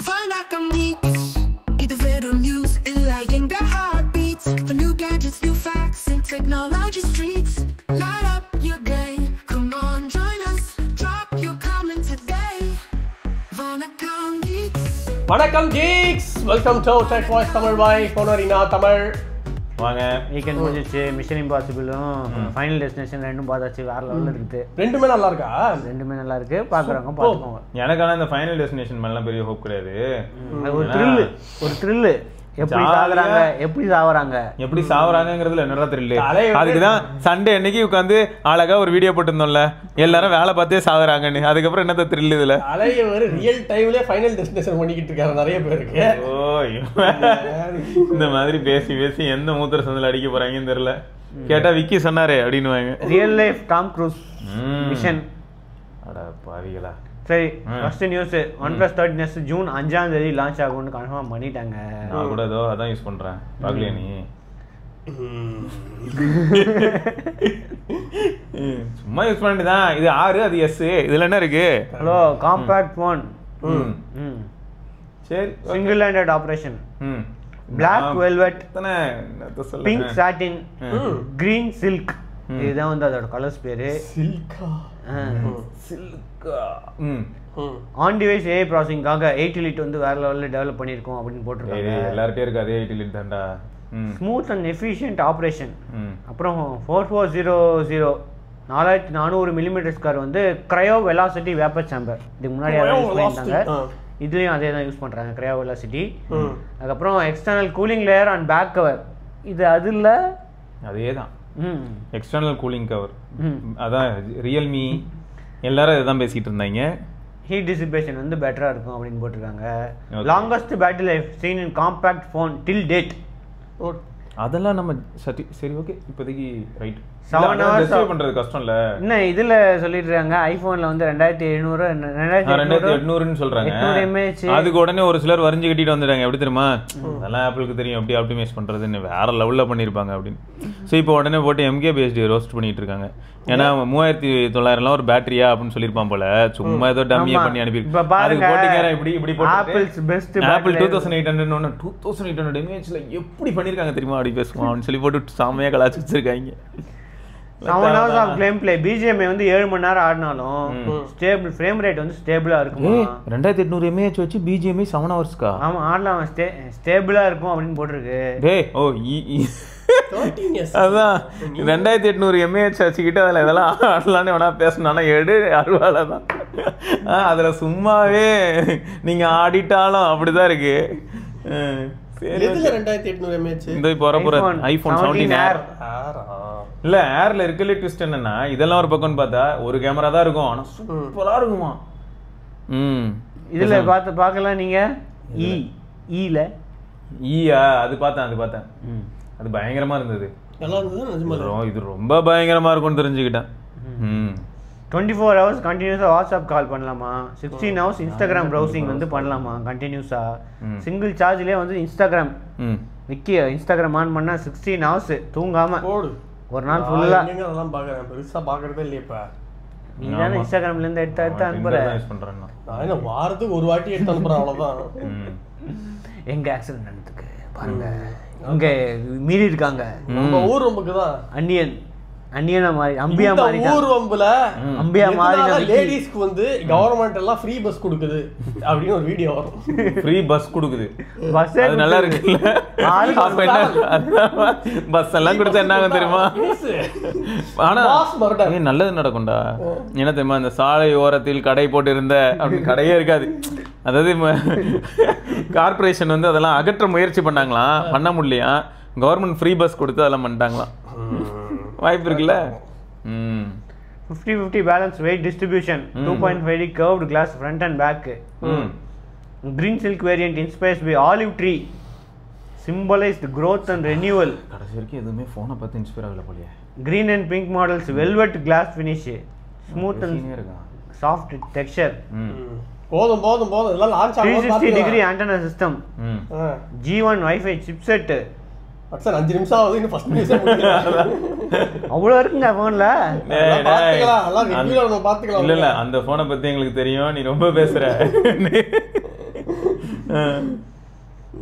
Vanakkam Geeks. இது வெறும் news enlightening the heartbeats. For new gadgets, new facts, and technology streets. Light up your day. Come on, join us. Drop your comment today. Vanakkam Geeks. வணக்கம் geeks, welcome to Tech Voice Tamil பாய் போனரினா தமிழ். வாங்க. Weekend முடிஞ்சிச்சு. Mission இம்பாசிபிளும் final destination ரெண்டும் பார்த்தாச்சு. வேற லெவலில் இருக்குது. ரெண்டுமே நல்லா இருக்கா? ரெண்டுமே நல்லா இருக்கு. பார்க்குறவங்க பார்த்துக்கோங்க. எனக்கான இந்த ஃபைனல் டெஸ்டினேஷன் மேலாம் பெரிய ஹோப் கிடையாது. ஒரு த்ரில்லு எப்படி சாகுறாங்க, எப்படி சாவறாங்கிறதுல என்னடா த்ரில்லு. அதுக்குதான் சண்டே அன்னைக்கு உட்காந்து அழகா ஒரு வீடியோ போட்டுருந்தோம்ல, எல்லாரும் வேலை பார்த்தே சாகுறாங்கன்னு. அதுக்கப்புறம் என்னத்த த்ரில் இதுல ஒரு ரியல் டைம்ல ஃபைனல் டெஸ்டினேஷன் பண்ணிக்கிட்டு இருக்காரு நிறைய பேருக்கு. இந்த மாதிரி பேசி பேசி எந்த மூத்திர சந்தில அடிக்க போறாங்கன்னு தெரியல. கேட்டா விக்கி சொன்னாரு அப்படின்னு real life Tom cruise mission. அட பாவிகளா. சரி, first news. OnePlus 13s June 5ஆம் தேதி லான்ச் ஆகும்னு கன்ஃபார்ம் பண்ணிட்டாங்க. நான் கூட ஏதோ அதான் யூஸ் பண்றேன். பார்க்கலையா நீ? சும்மா யூஸ் பண்ணிட்டுதான். இது 6, அது S. இதுல என்ன இருக்கு? Hello, compact phone. சரி, single handed operation. Black velvet, pink satin, green silk. இதுதான் வந்து அதோட கலர்ஸ் பேரு. ஆன் டிவைஸ் ஏஐ ப்ராசஸிங்காக 8 Elite வந்து வேற லெவலில் டெவலப் பண்ணியிருக்கோம் அப்படின்னு போட்டிருக்காங்க. எல்லார்ட்டே இருக்கு அதே 8 Elite தான்டா. Smooth and efficient operation. அப்புறம் 4400 4400 மில்லிமீட்டர் கார் வந்து க்ரையோ வெலாசிட்டி வேப்பர் சேம்பர். இதுக்கு முன்னாடி யூஸ் பண்ணியிருந்தாங்க. இதுலேயும் அதே தான் யூஸ் பண்ணுறாங்க, க்ரையோ வெலாசிட்டி. அதுக்கப்புறம் external cooling layer and back cover. இது அது இல்லை, அதே தான் எக்ஸ்டர்னல் கூலிங் கவர். அதான் ரியல்மி எல்லாரும் இதுதான் பேசிட்டு இருந்தாங்க. ஹீட் டிசிபேஷன் வந்து பெட்டராக இருக்கும் அப்படின்னு போட்டிருக்காங்க. லாங்கஸ்ட் பேட்டரி லைஃப் சீன் இன் காம்பாக்ட் ஃபோன் டில் டேட். அதெல்லாம் நம்ம சரி ஓகே, இப்போதைக்கு ரைட். 7 hours பண்றது கஷ்டம் இல்ல. என்ன இதுல சொல்லிட்டு இருக்காங்க, ஐபோன்ல வந்து 2800 சொல்றாங்க. அதுக்கு உடனே ஒரு சிலர் வரைஞ்சு கட்டிட்டு வந்துட்டாங்க. எப்படி தெரியுமா? அதெல்லாம் ஆப்பிளுக்கு தெரியும் எப்படி ஆப்டிமைஸ் பண்றதுன்னு, வேற லெவல்ல பண்ணிருப்பாங்க அப்படின்னு. ஸோ இப்போ உடனே போட்டு MK பேஸ்டு ரோஸ்ட் பண்ணிட்டு இருக்காங்க. ஏன்னா 3900 ஒரு பேட்டரியா அப்படின்னு சொல்லியிருப்பான் போல. சும்மா ஏதோ டம்மியா பண்ணி அனுப்பி ஆப்பிள் 2800 இமேஜ்ல எப்படி பண்ணிருக்காங்க தெரியுமா அப்படி பேசுவான் அப்படின்னு சொல்லி போட்டு சாமையா கலாச்சு வச்சிருக்காங்க. 7 hours of gameplay. BGMI வந்து 7 மணி நேரம் ஆடினாலும் ஸ்டேபிள் ஃப்ரேம் ரேட் வந்து ஸ்டேபிளா இருக்கும். 2800 mAh வச்சு BGMI 7 ஹவர்ஸ்க்கா? ஆமா, ஆடலாம், ஸ்டேபிளா இருக்கும் அப்படின்னு போட்டிருக்கு. டேய் ஓ அதான் 2800 mAh வச்சுக்கிட்டு அதில் இதெல்லாம் ஆடலான்னு வேணா பேசினானா எடு அருவால தான். அதில் சும்மாவே நீங்கள் ஆடிட்டாலும் அப்படிதான் இருக்கு. ஐபோன் 17 ஏர் இல்ல, ஏர்ல இருக்கல ட்விஸ்ட் என்னன்னா, இதெல்லாம் ஒரு பக்கம்னு பார்த்தா ஒரு கேமரா தான் இருக்கும், ஆனா சூப்பரா இருக்குமா. இதுல பார்க்கலாம் நீங்க. ஈல அது பார்த்தேன். அது பயங்கரமா இருந்தது. இது ரொம்ப பயங்கரமா இருக்கும்னு தெரிஞ்சுக்கிட்டேன். 24 hours கண்டினியூஸா வாட்ஸ்அப் கால் பண்ணலாமா. 16 hours இன்ஸ்டாகிராம் ப்ரௌசிங் வந்து பண்ணலாமா கண்டினியூஸா. சிங்கிள் சார்ஜ்லயே வந்து இன்ஸ்டாகிராம் இன்ஸ்டாகிராம் ஆன் பண்ணா 16 hours தூங்காம ஒரு நாள் ஃபுல்லா. அதெல்லாம் பாக்குறேன், பெருசா பாக்குறதே இல்லையே. இப்ப நீ தானே இன்ஸ்டாகிராம்ல இருந்து எடுத்து அனுப்புற. நான் வாரத்துக்கு ஒரு வாட்டி எடுத்து அனுப்புறேன், அவ்வளவுதான். எங்க ஆக்சிடென்ட் நடந்துருக்கு பாருங்க, இங்க மீறி இருக்காங்க. நம்ம ஊர் ரொம்பக்குதான் அன்னியனா மாறி அம்பியா மாறி ஊர் வம்புல அம்பியா மாறி லேடிஸ்க்கு வந்து கவர்மெண்ட் எல்லாம் ஃப்ரீ பஸ் கொடுக்குது அப்படின்னு ஒரு வீடியோ வரும். ஃப்ரீ பஸ் கொடுக்குது, பஸ் அது நல்லா இருக்குல்ல. பஸ் எல்லாம் கொடுத்தா என்ன ஆகும் தெரியுமா? ஆனா நல்லது நடக்கும்டா. என்ன தெரியுமா, இந்த சாலை ஓரத்தில் கடை போட்டு இருந்த அப்படின்னு கடையே இருக்காது. அதாவது கார்பரேஷன் வந்து அதெல்லாம் அகற்ற முயற்சி பண்ணாங்களாம், பண்ண முடியலையா. கவர்மெண்ட் ஃப்ரீ பஸ் கொடுத்து அதெல்லாம் பண்ணிட்டாங்களாம். வாய்ப்பு இருக்குல்ல. 50-50 balance wait distribution. 2.5D curved glass front and back. Green silk variant inspired by olive tree symbolized growth and renewal. கடைசி வரைக்கும் எதுவுமே போனை பார்த்து இன்ஸ்பயர் ஆகல போலயே. Green and pink models velvet glass finish. Smooth and soft texture. போதும் இதெல்லாம் launch ஆகும். 360 degree antenna system. G1 Wi-Fi chipset. Sir 5 நிமிஷம் ஆகுது, இன்னும் ஃபர்ஸ்ட் நியூஸே முடியல. அவ்வளோ இருக்குங்க ஃபோன்ல. இல்ல அந்த போனை பத்தி எங்களுக்கு தெரியும், நீ ரொம்ப பேசுற.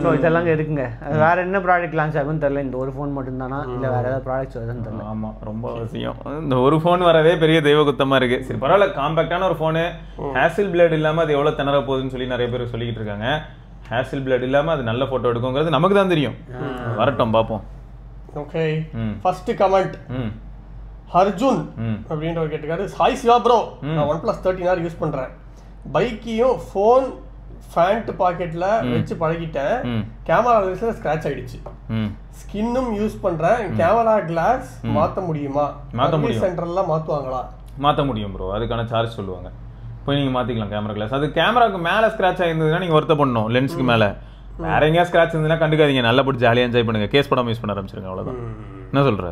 ஸோ இதெல்லாம் இருக்குங்க. அது வேற என்ன ப்ராடக்ட் லான்ச் ஆகும்னு தெரியல. இந்த ஒரு ஃபோன் மட்டும்தானா இல்லை வேற ஏதாவது ப்ராடக்ட்ஸ் வருதுன்னு தெரியல. ஆமாம், ரொம்ப அவசியம். இந்த ஒரு ஃபோன் வரதே பெரிய தெய்வ குத்தமாக இருக்குது. சரி பரவாயில்ல, காம்பேக்டான ஒரு ஃபோனு, ஹேசில் பிளேட் இல்லாமல் அது எவ்வளோ திணற போகுதுன்னு சொல்லி நிறைய பேர் சொல்லிக்கிட்டு இருக்காங்க. ஹேசில் பிளேட் இல்லாமல் அது நல்ல ஃபோட்டோ எடுக்குங்கிறது நமக்கு தான் தெரியும். வரட்டும் பார்ப்போம். ஓகே, ஃபர்ஸ்ட் கமெண்ட் அர்ஜுன் அப்படின்றவர் கேட்டிருக்காரு. ஹாய் சிவா ப்ரோ, நான் OnePlus 13R யூஸ் பண்ணுறேன். பைக்கையும் ஃபோன் ஃபேண்ட் பாக்கெட்ல வச்சு பழகிட்டேன். கேமரா லென்ஸ்ல ஸ்கிராட்ச் ஆயிடுச்சு. ஸ்கின்னும் யூஸ் பண்றேன். கேமரா கிளாஸ் மாத்த முடியுமா? மாத்த முடியும். சென்டர்ல மாத்துவாங்களா? மாத்த முடியும் ப்ரோ, அதுக்கான சார்ஜ் சொல்லுவாங்க. போய் நீங்க மாத்திக்கலாம் கேமரா கிளாஸ். அது கேமராக்கு மேல ஸ்கிராட்ச் ஆயிருந்ததுன்னா நீங்க வருத்த பண்ணணும். லென்ஸ்க்கு மேல வேற எங்கேயா ஸ்கிராட்ச் இருந்ததுன்னா கண்டுக்காதீங்க. நல்லா போட்டு ஜாலியா என்ஜாய் பண்ணுங்க. கேஸ் படம் யூஸ் பண்ண ஆரம்பிச்சிருங்க, அவ்வளவுதான். என்ன சொல்ற?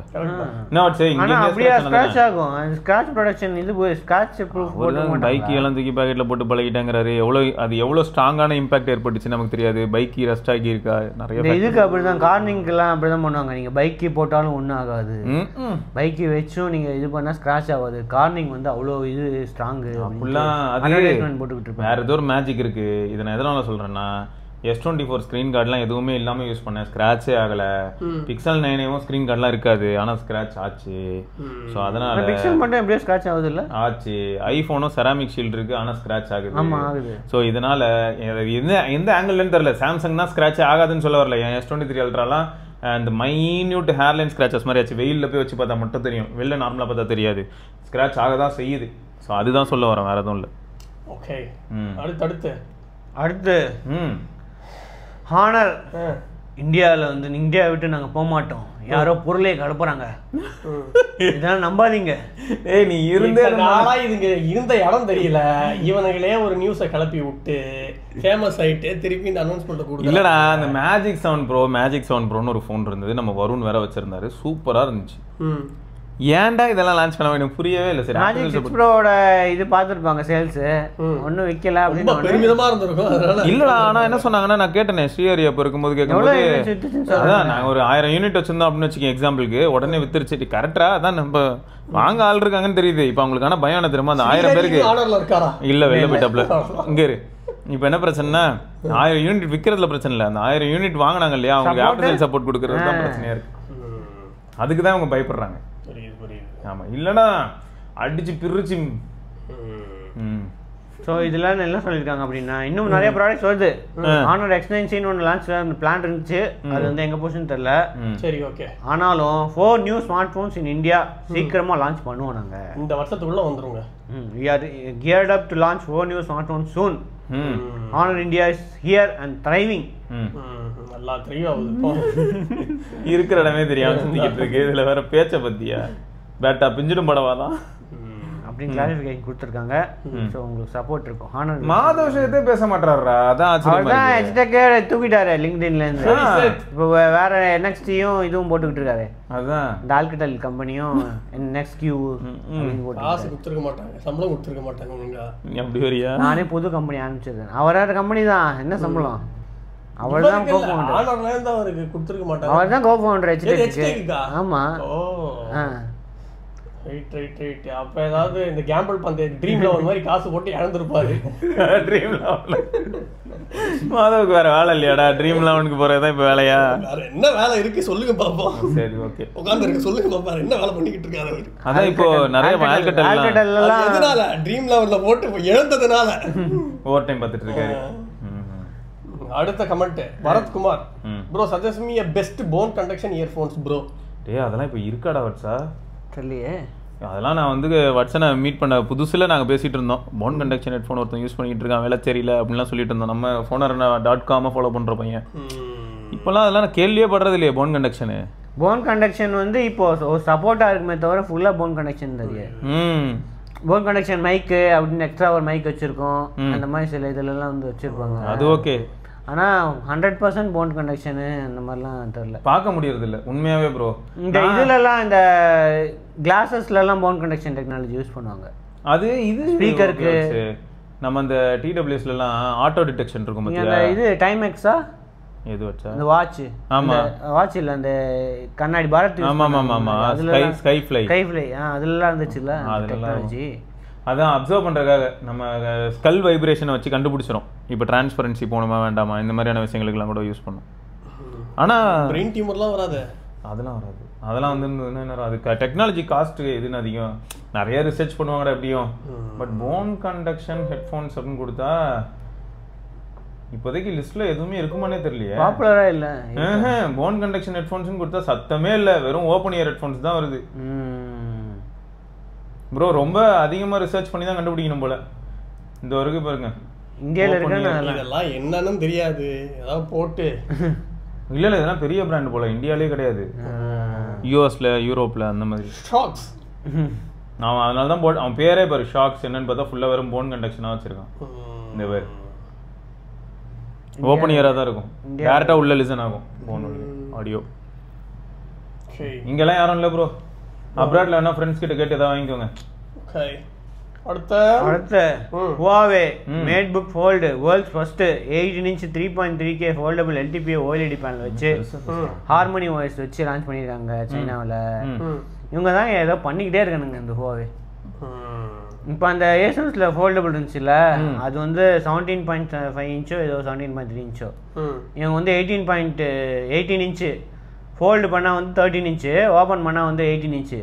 பைக் எல்லாம் தூக்கி பாக்கெட்ல போட்டு பழகிட்டாங்கிறாரு. எவ்வளவு ஸ்ட்ராங்கான இம்பாக்ட் ஏற்பட்டுச்சு நமக்கு தெரியாது. பைக் ரஸ்ட் ஆகி இருக்கா நிறைய. இதுக்கு அப்படிதான், கார்னிங்க்கு எல்லாம் அப்படிதான் பண்ணுவாங்க. நீங்க பைக்கு போட்டாலும் ஒன்றும் ஆகாது. பைக்கு வச்சும் நீங்க இது பண்ணா ஸ்கிராட்ச் ஆகாது. கார்னிங் வந்து அவ்வளோ இது ஸ்ட்ராங். போட்டுக்கிட்டு வேற ஏதோ ஒரு மேஜிக் இருக்கு. இதை நான் எதனால சொல்றேன்னா, S24 ஸ்க்ரீன் கார்டெலாம் எதுவுமே இல்லாமல் யூஸ் பண்ணேன், ஸ்க்ராட்சே ஆகலை. Pixel 9 ஸ்க்ரீன் கார்டெலாம் இருக்காது, ஆனால் ஸ்க்ராட்ச் ஆச்சு. ஸோ அதனால் பிக்சல் மட்டும் எப்படியோ ஸ்க்ராட்ச் ஆகுது இல்லை ஆச்சு. ஐஃபோனும் செராமிக் ஷீல்டு இருக்குது, ஆனால் ஸ்க்ராட்ச் ஆகுது. ஸோ இதனால் எந்த ஆங்கிள்னு தெரில. சாம்சங் தான் ஸ்க்ராட்ச் ஆகாதுன்னு சொல்ல வரல. என் S23 அல்ட்ராலாம் அந்த மைன்யூட் ஹேர்லைன் ஸ்க்ராச்சஸ் மாதிரி ஆச்சு. வெயிலில் போய் வச்சு பார்த்தா மட்டும் தெரியும், வெளில நார்மலாக பார்த்தா தெரியாது. ஸ்க்ராட்ச் ஆக தான் செய்யுது. ஸோ அதுதான் சொல்ல வரேன், வேறு எதுவும் இல்லை. ஓகே, அடுத்து ஹானர் இந்தியாவில் வந்து இந்தியாவை விட்டு நாங்கள் போக மாட்டோம், யாரோ பொருளே கடப்புறாங்க, இதெல்லாம் நம்பாதீங்க. ஏய், நீ இருந்த நாளா இதுங்க இருந்த இடம் தெரியல. இவனுங்களே ஒரு நியூஸை கிளப்பி விட்டு ஃபேமஸ் ஆயிட்டு திருப்பி இந்த அனௌன்ஸ்மெண்ட் கொடுத்து. இல்லடா, அந்த மேஜிக் செவன் ப்ரோன்னு ஒரு ஃபோன் இருந்தது, நம்ம வருண் வேற வச்சிருந்தாரு, சூப்பரா இருந்துச்சு. ஏன்டா இதெல்லாம் லான்ச் பண்ண எனக்கு புரியவே இல்லை. சரி, மேஜிக் 6 ப்ரோவோட இது பார்த்துருப்பாங்க, சேல்ஸ் ஒன்றும் விற்கல அப்படின்னு பெருமிதமா இருந்திருக்கும். இல்லடா, ஆனால் என்ன சொன்னாங்கன்னா, நான் கேட்டேன் ஸ்ரீஹரி அப்போ இருக்கும்போது கேட்கும்போது, அதான் நாங்கள் ஒரு 1000 யூனிட் வச்சிருந்தோம் அப்படின்னு வச்சுக்கோங்க எக்ஸாம்பிளுக்கு, உடனே வித்துருச்சு. கரெக்டா? அதான் நம்ம வாங்க ஆள் இருக்காங்கன்னு தெரியுது. இப்போ அவங்களுக்கான பயம் என்ன தெரியுமா, அந்த 1000 பேருக்கு இல்லை வெளில போயிட்டாப்ல இங்கே இரு. இப்போ என்ன பிரச்சனைனா, 1000 யூனிட் விற்கிறதுல பிரச்சனை இல்லை, அந்த 1000 யூனிட் வாங்கினாங்க இல்லையா, அவங்களுக்கு ஆஃப்டர் சேல் சப்போர்ட் கொடுக்கறது தான் பிரச்சனையா இருக்கு. அதுக்கு தான் அவங்க பயப்படுறாங்க. ஆமா, இல்லைன்னா அடிச்சு பிரிச்சு. ஸோ இதெல்லாம் என்ன சொல்லியிருக்காங்க அப்படின்னா, இன்னும் நிறைய ப்ராடக்ட்ஸ் வருது. Honor X9 ஒன்று லான்ச் பிளான் இருந்துச்சு, அது வந்து எங்கே போச்சுன்னு தெரியல. சரி, ஓகே. ஆனாலும் 4 new smart phones in India சீக்கிரமாக லான்ச் பண்ணுவோம் நாங்கள். இந்த வருஷத்துக்குள்ள வந்துருங்க. We are geared up to launch 4 new smartphones soon. Honor India is here and thriving. நல்லா த்ரைவ் ஆகுது. இருக்கிற இடமே தெரியாம சுத்திக்கிட்டு இருக்கு. இதுல வேற பேச்ச பத்தியா பேட்டா பிஞ்சிடும் படவாதான் அப்படின்னு கிளாரிஃபிகேஷன் கொடுத்துருக்காங்க. ஸோ உங்களுக்கு சப்போர்ட் இருக்கும். ஹானர் மாதவ விஷயத்தே பேச மாட்டாரா, அதான் எச்டெக்கே தூக்கிட்டாரு லிங்க்டின்ல இருந்து. இப்போ வேற NXT-யும் இதுவும் போட்டுக்கிட்டு இருக்காரு. அதான் இந்த ஆல்கடல் கம்பெனியும் NXQ காசு கொடுத்துருக்க மாட்டாங்க, சம்பளம் கொடுத்துருக்க மாட்டாங்க. எப்படி வரியா? நானே புது கம்பெனி ஆரம்பிச்சிருக்கேன். அவரோட கம்பெனி தான், என்ன சம்பளம்? அவர் தான் கோஃபவுண்டர். அவருக்கு கொடுத்துருக்க மாட்டாங்க. அவர் தான் கோஃபவுண்டர் HTK. ஆமா. ரைட். அப்ப ஏதாவது இந்த கேம்பிள் பந்தய ட்ரீம் லெவல் மாதிரி காசு போட்டு இழந்திருப்பாரு. ட்ரீம் லெவல் மாதவுக்கு வேற வேலை இல்லையாடா? ட்ரீம் லெவனுக்கு போறதுதான் இப்ப வேலையா? வேற என்ன வேலை இருக்கு சொல்லுங்க பாப்போம். சரி, ஓகே, உட்கார்ந்து இருக்கு, சொல்லுங்க பாப்பா என்ன வேலை பண்ணிக்கிட்டு இருக்காரு அவரு. அதான் இப்போ நிறைய ஆல்கடல் எதனால ட்ரீம் லெவல்ல போட்டு இழந்ததுனால ஓவர் டைம் பார்த்துட்டு இருக்காரு. அடுத்த comment Bharathkumar. Bro suggest me a best bone conduction earphones bro. டேய், அதெல்லாம் இப்போ இருக்காடா வட்சா? தெரியலையே. அதெல்லாம் நான் வந்து வட்சனை மீட் பண்ண புதுசில் நாங்கள் பேசிகிட்டு இருந்தோம். போன் கண்டக்ஷன் ஹெட்ஃபோன் ஒருத்தன் யூஸ் பண்ணிகிட்டு இருக்கான், வேலை தெரியல அப்படின்லாம் சொல்லிட்டு இருந்தோம். நம்ம Phoner.com ஃபாலோ பண்ணுற பையன். இப்போலாம் அதெல்லாம் நான் கேள்வியே படுறது இல்லையே போன் கண்டக்ஷனு. போன் கண்டக்ஷன் வந்து இப்போ ஒரு சப்போர்ட்டாக இருக்குமே தவிர ஃபுல்லாக போன் கண்டக்ஷன் தெரியாது. போன் கண்டக்ஷன் மைக்கு அப்படின்னு எக்ஸ்ட்ரா ஒரு மைக் வச்சுருக்கோம், அந்த மாதிரி சில இதிலெல்லாம் வந்து வச்சுருப்பாங்க. அது ஓகே. ஆனால் 100% போன் கண்டக்ஷனு அந்த மாதிரிலாம் தெரியல, பார்க்க முடியறது இல்லை உண்மையாகவே ப்ரோ. இந்த இதுலலாம் இந்த கிளாஸஸ்லாம் போன் கண்டக்ஷன் டெக்னாலஜி யூஸ் பண்ணுவாங்க. அது இது ஸ்பீக்கருக்கு நம்ம அந்த TWSலாம் ஆட்டோ டிடெக்ஷன் இருக்கும் பார்த்தீங்களா? இது டைம் எக்ஸா எது வச்சா? அந்த வாட்ச். ஆமா, வாட்ச் இல்ல, அந்த கண்ணாடி பாரத். ஆமா ஆமா ஆமா, ஸ்கைஃப்ளை அதெல்லாம் இருந்துச்சுல்ல டெக்னாலஜி. அதான் அப்சர்வ் பண்றதுக்காக நம்ம ஸ்கல் வைப்ரேஷனை வச்சு கண்டுபிடிச்சிரும் இப்போ டிரான்ஸ்பரன்சி போகணுமா வேண்டாமா இந்த மாதிரியான விஷயங்களுக்குலாம் கூட யூஸ் பண்ணும். ஆனால் பிரெயின் டியூமர்லாம் வராது, அதெல்லாம் வராது. அதெல்லாம் வந்து என்ன அதுக்கு டெக்னாலஜி காஸ்ட் எதுன்னு அதிகம், நிறைய ரிசர்ச் பண்ணுவாங்கடா எப்படியும். பட் போன் கண்டக்ஷன் ஹெட்ஃபோன்ஸ் அப்படின்னு கொடுத்தா இப்போதைக்கு லிஸ்ட்ல எதுவுமே இருக்குமானே தெரியலையே. பாப்புலரா இல்ல. போன் கண்டக்ஷன் ஹெட்ஃபோன்ஸ் கொடுத்தா சத்தமே இல்லை, வெறும் ஓப்பன் இயர் ஹெட்ஃபோன்ஸ் தான் வருது. ப்ரோ ரொம்ப அதிகமா ரிசர்ச் பண்ணி தான் கண்டுபிடிக்கணும் போல. இந்த வரைக்கும் பாருங்க இந்தியாவில் இருக்க இதெல்லாம் என்னன்னு தெரியாது, ஏதாவது போட்டு இல்லை இல்லை இதெல்லாம் பெரிய பிராண்ட் போல, இந்தியாவிலே கிடையாது, யூஎஸ்ல யூரோப்ல அந்த மாதிரி. ஷாக்ஸ் அவன் அதனால தான் போட்டு அவன் பேரே பாரு ஷாக்ஸ். என்னன்னு பார்த்தா ஃபுல்லாக வெறும் போன் கண்டக்ஷனாக வச்சிருக்கான். இந்த பேர் ஓப்பன் இயராக தான் இருக்கும், டேரெக்டாக உள்ள லிசன் ஆகும் போன் ஆடியோ. இங்கெல்லாம் யாரும் இல்லை ப்ரோ, அப்ராட்ல வேணா ஃப்ரெண்ட்ஸ் கிட்ட கேட்டு ஏதாவது வாங்கிக்கோங்க. அடுத்த Huawei MateBook Fold world's first 18 inch 3.3K foldable LTPO OLED panel வச்சு ஹார்மனி வாய்ஸ் வச்சு லான்ச் பண்ணியிருக்காங்க சைனாவில். இவங்க தான் ஏதோ பண்ணிக்கிட்டே இருக்கானுங்க இந்த Huawei. இப்போ அந்த ஏசன்ஸில் ஃபோல்டபுள் இருந்துச்சுல்ல, அது வந்து 17.5 inch ஏதோ 17.3 inch. இவங்க வந்து 18 inch ஃபோல்டு பண்ணால் வந்து 13 inch, ஓப்பன் பண்ணால் வந்து 18 inch.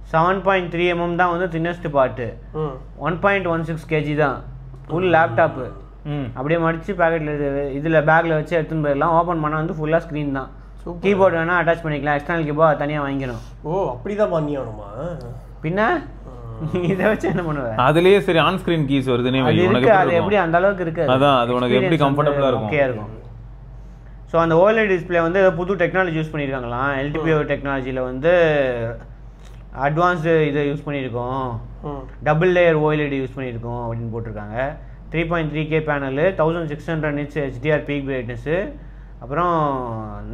7.3 mm தான் வந்து தின்னஸ்ட் பார்ட்டு, 1.16 kg தான் ஃபுல் லேப்டாப்பு. அப்படியே மடித்து பேக்கெட்டில் இதில் பேக்கில் வச்சு எடுத்துன்னு போயிடலாம். ஓப்பன் பண்ணால் வந்து ஃபுல்லாக ஸ்க்ரீன் தான், கீபோர்டு வேணால் அட்டாச் பண்ணிக்கலாம், எக்ஸ்டர்னல் கீபோர்டு தனியாக வாங்கிக்கணும். ஓ அப்படிதான் பண்ணியானுமா? பின்ன இதை வச்சு என்ன பண்ணுவேன்? அதுலயே சரி ஆன் ஸ்கிரீன் கீஸ் வருதுனே இருக்கு, அது எப்படி அந்த அளவுக்கு இருக்கு, அதான் அது உனக்கு எப்படி கம்ஃபர்ட்டபிளா இருக்கும், ஓகே இருக்கும். ஸோ அந்த OLED டிஸ்பிளே வந்து புது டெக்னாலஜி யூஸ் பண்ணியிருக்காங்களாம். LTPO டெக்னாலஜியில் வந்து அட்வான்ஸ்டு இதை யூஸ் பண்ணியிருக்கோம், டபுள் லேயர் OLED யூஸ் பண்ணியிருக்கோம் அப்படின்னு போட்டிருக்காங்க. 3.3K panel, 1600 nits HDR peak brightness, அப்புறம்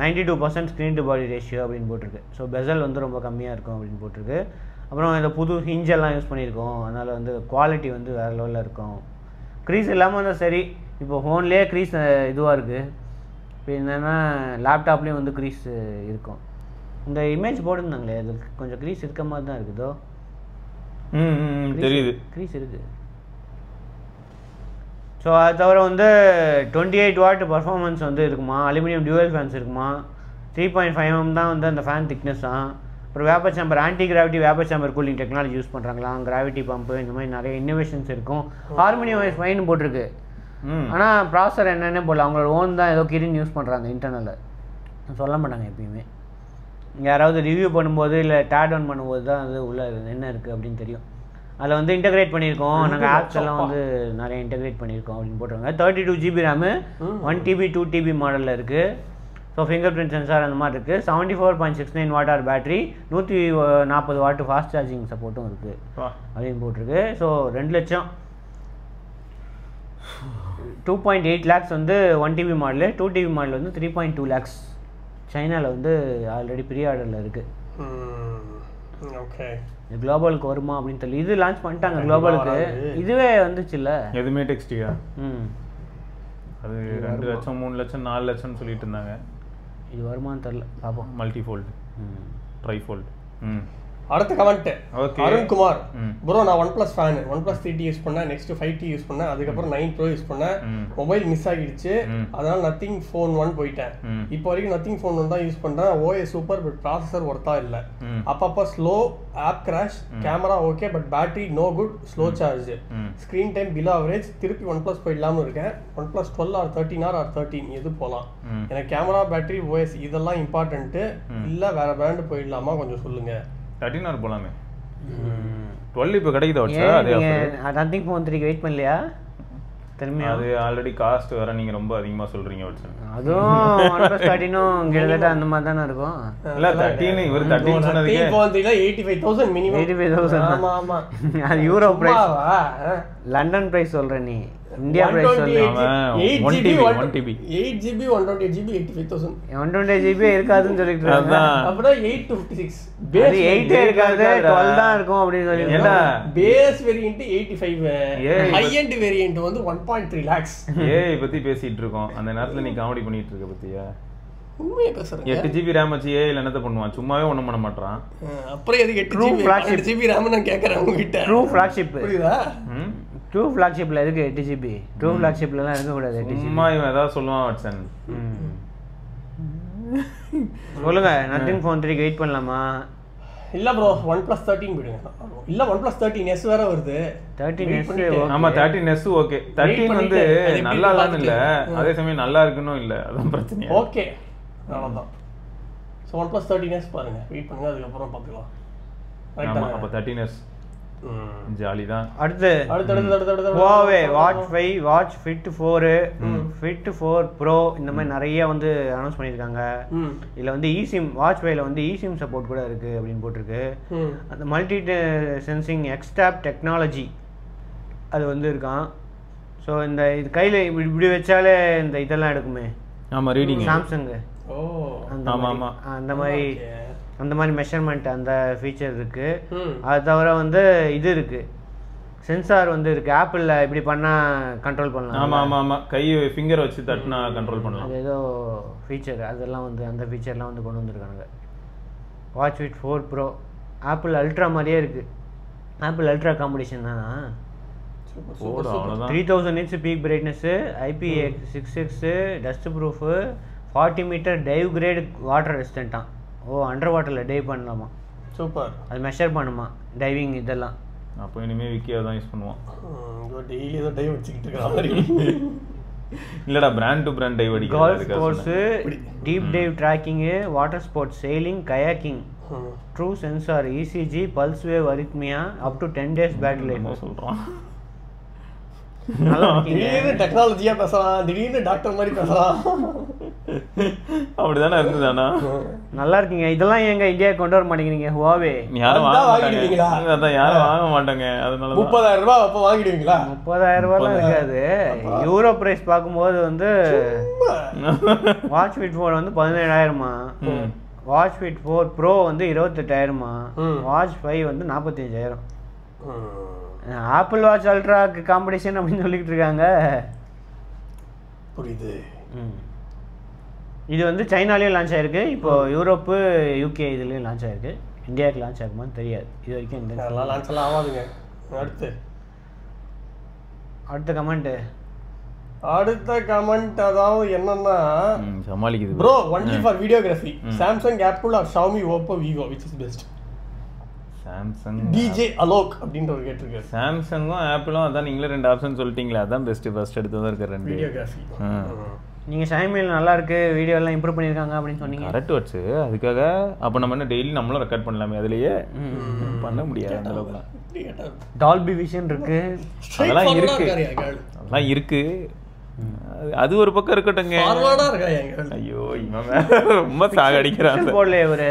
92% ஸ்க்ரீன் டு பாடி ரேஷியோ அப்படின்னு போட்டிருக்கு. ஸோ பெசல் வந்து ரொம்ப கம்மியாக இருக்கும் அப்படின்னு போட்டிருக்கு. அப்புறம் இந்த புது ஹிஞ்செல்லாம் யூஸ் பண்ணியிருக்கோம், அதனால் வந்து குவாலிட்டி வந்து வேறு லெவலில் இருக்கும். க்ரீஸ் இல்லாமல் இருந்தால் சரி, இப்போ ஃபோன்லேயே க்ரீஸ் இதுவாக இருக்குது, இப்போ என்னென்னா லேப்டாப்லேயும் வந்து க்ரீஸ் இருக்கும். இந்த இமேஜ் போட்டிருந்தாங்களே அது கொஞ்சம் க்ரீஸ் இருக்க மாதிரி தான் இருக்குதோ. தெரியுது க்ரீஸ் இருக்குது. ஸோ அது தவிர வந்து 28 watt பர்ஃபார்மன்ஸ் வந்து இருக்குமா, அலுமினியம் டியூவல் ஃபேன்ஸ் இருக்குமா, 3.5 mm தான் வந்து அந்த ஃபேன் திக்னஸ் தான். அப்புறம் vapour chamber, anti gravity vapour chamber cooling technology use பண்ணுறாங்களாம், கிராவிட்டி பம்பு, இந்த மாதிரி நிறைய இன்னோவேஷன்ஸ் இருக்கும். ஹார்மனி வாய்ஸ் ஃபைன் போட்டிருக்கு, ஆனால் ப்ராசர் என்னென்னு போடல, அவங்களோட ஓன் தான் ஏதோ கிரின் யூஸ் பண்ணுறாங்க இன்டர்னலில், சொல்ல மாட்டாங்க எப்பயுமே. யாராவது ரிவ்யூ பண்ணும்போது இல்லை டேட் ஆன் பண்ணும்போது தான் அது உள்ள என்ன இருக்குது அப்படின்னு தெரியும். அதில் வந்து இன்டெகிரேட் பண்ணியிருக்கோம், நாங்கள் ஆப்ஸ் எல்லாம் வந்து நிறைய இன்டெகிரேட் பண்ணியிருக்கோம் அப்படின்னு போட்டுருவாங்க. 32 GB RAM, 1 TB 2 TB மாடலில் இருக்குது. ஸோ ஃபிங்கர் பிரிண்ட் சென்சார் அந்த மாதிரி இருக்குது. 74.69 watt battery, 140 watt fast charging சப்போர்ட்டும் இருக்குது அப்படின்னு போட்டிருக்கு. ஸோ 2 லட்சம் 2.8 lakhs வந்து 1 TB மாடலு, 2 TB மாடல் வந்து 3.2 lakhs. சைனாவில் வந்து ஆல்ரெடி ப்ரீ ஆர்டரில் இருக்குது. ஓகே, குளோபலுக்கு வருமா அப்படின்னு தெரியல. இது லான்ச் பண்ணிட்டாங்க குளோபலுக்கு, இதுவே வந்துச்சு இல்லை எதுவுமே டெக்ஸ்டியா. அது 2 லட்சம் 3 லட்சம் 4 லட்சம்னு சொல்லிட்டு இருந்தாங்க. இது வருமானு தெரில, பார்ப்போம். மல்டிஃபோல்டு ட்ரைஃபோல்டு. அடுத்த கமெண்ட் அருண்குமார் ப்ரோ, நான் OnePlus fan. OnePlus 3T use பண்ணேன், நெக்ஸ்ட் 5T யூஸ் பண்ணேன், அதுக்கப்புறம் 9 Pro யூஸ் பண்ணேன். மொபைல் மிஸ் ஆகிடுச்சு, அதனால Nothing Phone 1 போயிட்டேன். இப்போ வரைக்கும் Nothing Phone 1 தான் யூஸ் பண்றேன். OS சூப்பர், பட் ப்ராசஸர் ஒர்த்தா இல்ல. அப்பப்போ slow, app crash, camera okay, but battery no good, slow charge, screen time below average. திருப்பி OnePlus போயிடலாம்னு இருக்கேன். OnePlus 12 or 13 or 13 எது போகலாம்? எனக்கு கேமரா, பேட்டரி, OS இதெல்லாம் இம்பார்ட்டன்ட்டு இல்ல, வேற பிராண்ட் போயிடலாமா கொஞ்சம் சொல்லுங்க. 13 போலாமே, 12 இப்போ கிடைக்குதா? அதே Nothing Phone 3 வெயிட் பண்ணலையா? திரும்பி அது ஆல்ரெடி காஸ்ட் வேற நீங்க ரொம்ப அதிகமா சொல்றீங்க. அதுவும் OnePlus 13 கிட்டத்தட்ட அந்த மாதிரி தானே இருக்கும். இல்ல 13 இவர் 13 சொன்னதுக்கு 85,000 மினிமம். 85,000. ஆமா ஆமா, அது யூரோ பிரைஸ், லண்டன் பிரைஸ் சொல்ற நீ, இந்தியா பிரைஸ் சொல்ற. 1 TB 8 GB 128 GB 85,000. 128 GB இருக்காதுன்னு சொல்லிட்டு இருக்காங்க. அப்புறம் 856 பேஸ் 8 இருக்காது, 12 தான் இருக்கும் அப்படி சொல்லிட்டு. Base variant 85, high end variant வந்து 1.3 lakhs. ஏய் பத்தி பேசிட்டு இருக்கோம், அந்த நேரத்துல நீ காமெடி பண்ணிட்டு இருக்க பத்தியா? உண்மையா பேசுறேன். 8 GB RAM வச்சு ஏய் என்னத்த பண்ணுவான், சும்மாவே ஒண்ணும் பண்ண மாட்டான். அப்புறம் எதுக்கு 8 GB RAM நான் கேக்குறேன் உங்க கிட்ட. ட்ரூ ஃபிளாக்ஷிப் புரியுதா? ட்ரூ ஃப்ளாக்ஷிப்பில் இருக்கு 8GB. ட்ரூ ஃப்ளாக்ஷிப்லலாம் இருக்கக்கூடாது 8GB. சும்மா இவன் ஏதாவது சொல்லுவான் வாட்சன். சொல்லுங்க, நத்திங் ஃபோன் 3 வெயிட் பண்ணலாமா? இல்ல ப்ரோ, OnePlus 13 விடுங்க. இல்ல OnePlus 13s வேற வருது. 13s ஆமா 13s ஓகே. 13 வந்து நல்லா இல்லன்னு இல்ல, அதே சமயம் நல்லா இருக்குன்னு இல்ல, அதான் பிரச்சனை. ஓகே அவ்வளவுதான். சோ OnePlus 13s பாருங்க, வெயிட் பண்ணுங்க, அதுக்கு அப்புறம் பாத்துக்கலாம். ஆமா அப்ப 13s ஜாலி தான். அடுத்து Huawei Watch 5, Watch Fit 4, Fit 4 Pro இந்த மாதிரி நிறைய வந்து அனௌன்ஸ் பண்ணியிருக்காங்க. இதில் வந்து eSIM, Watch 5ல வந்து eSIM சப்போர்ட் கூட இருக்குது அப்படின்னு போட்டிருக்கு. அந்த மல்டி சென்சிங் எக்ஸ்டாப் டெக்னாலஜி அது வந்து இருக்கான். ஸோ இந்த இது கையில் இப்படி வச்சாலே இந்த இதெல்லாம் எடுக்குமே. ஆமாம் ரீடிங் சாம்சங்கு. அந்த மாதிரி மெஷர்மெண்ட் அந்த ஃபீச்சர் இருக்கு. அது தவிர வந்து இது இருக்கு, சென்சார் வந்து இருக்கு. ஆப்பிள்ல இப்படி பண்ணா கண்ட்ரோல் பண்ணலாம். ஆமா ஆமா ஆமா, கை ஃபிங்கர் வச்சு தட்டினா கண்ட்ரோல் பண்ணலாம். அது ஏதோ ஃபீச்சர், அதெல்லாம் வந்து அந்த ஃபீச்சர்லாம் வந்து கொண்டு வந்திருக்காங்க. Watch Fit 4 Pro Apple Ultra மாதிரியே இருக்கு. ஆப்பிள் அல்ட்ரா காம்படிஷன் தானா? 3000 nits peak brightness, IPX6 dust proof, 40 metre dive grade water ரெசிஸ்டன்ட்டான். அண்டர் வாட்டரில் டைவ் பண்ணலாமா? சூப்பர். அது மெஷர் பண்ணுமா டைவிங் இதெல்லாம். அப்போ இனிமேல் விக்கியா தான் யூஸ் பண்ணுவான். டெய்லி ஏதோ டைவ் வச்சுக்கிட்டு இருக்கிற மாதிரி. இல்லடா, பிராண்ட் டு பிராண்ட் டைவ் அடிக்க. Golf course, deep dive tracking, water sports, sailing, kayaking, true sensor, ECG, pulse wave arrhythmia, up to 10 days battery life சொல்றான். திடீர்னு டெக்னாலஜியா பேசலாம், திடீர்னு டாக்டர் மாதிரி பேசலாம். அப்படிதானே இருந்துதானா? நல்லா இருக்கீங்க. இதெல்லாம் எங்க இந்தியா கொண்டு வர மாட்டேங்கிறீங்க? Huawei யாரும் வாங்க மாட்டாங்க. அதனால 30,000 ரூபாய் அப்ப வாங்கிடுவீங்களா? 30,000 ரூபாய்லாம் இருக்காது. யூரோ பிரைஸ் பார்க்கும்போது வந்து வாட்ச் ஃபிட் 4 வந்து 17,000மா, வாட்ச் ஃபிட் 4 ப்ரோ வந்து 28,000மா, வாட்ச் 5 வந்து 45,000. ஆப்பிள் வாட்ச் அல்ட்ராக்கு காம்படிஷன் அப்படின்னு சொல்லிட்டு இருக்காங்க. புரியுது. இது வந்து சைனாலேயும் லான்ச் ஆயிருக்கு, இப்போ யூரோப்பு UK இதுலேயும் லான்ச் ஆயிருக்கு. இந்தியாவுக்கு லான்ச் ஆகுமான்னு தெரியாது இது வரைக்கும். இந்த லான்ச் எல்லாம் ஆகாதுங்க. அடுத்த கமெண்ட் அதாவது என்னன்னா சமாளிக்குது bro, only for videography Samsung, Apple or Xiaomi, Oppo, Vivo which is best? Samsung DJ Alok அப்படின்ற ஒரு கேட்டிருக்காரு. சாம்சங்கும் ஆப்பிளும் அதான் நீங்களே 2 ஆப்ஷன் சொல்லிட்டீங்களா, அதான் பெஸ்ட் ஃபர்ஸ்ட் எடுத்து தான் இருக்க ரெண்டு வீடியோகிராஃபி. நீங்கள் ஷாமியில் நல்லா இருக்கு, வீடியோ எல்லாம் இம்ப்ரூவ் பண்ணியிருக்காங்க அப்படின்னு சொன்னீங்க. கரெக்ட் வச்சு அதுக்காக அப்போ நம்ம என்ன டெய்லி நம்மளும் ரெக்கார்ட் பண்ணலாமே, அதுலேயே பண்ண முடியாது அந்த அளவுக்குலாம். டால்பி விஷன் இருக்கு, அதெல்லாம் இருக்கு. அது ஒரு பக்கம் இருக்கட்டுங்க. ஐயோ ரொம்ப சாகடிக்கிறாங்க. போடலையே ஒரு